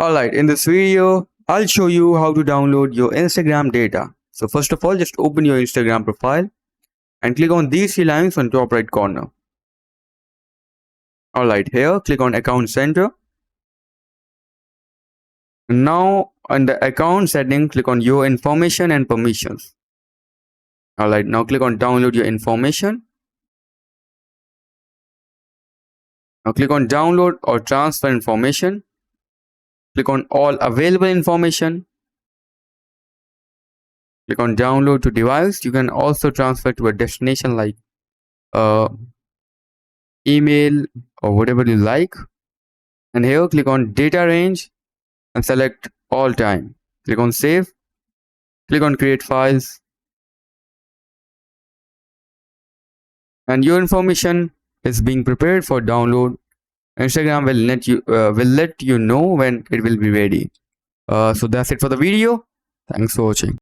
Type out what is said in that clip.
Alright, in this video, I'll show you how to download your Instagram data. So first of all, just open your Instagram profile and click on these three lines on top right corner. Alright, here click on Account Center. Now on the account setting, click on Your Information and Permissions. Alright, now click on Download Your Information. Now click on Download or Transfer Information. Click on All Available Information. Click on Download to Device. You can also transfer to a destination like email or whatever you like. And here click on Data Range and select All Time. Click on Save. Click on Create Files. And your information is being prepared for download. Instagram will let you know when it will be ready. So that's it for the video. Thanks for watching.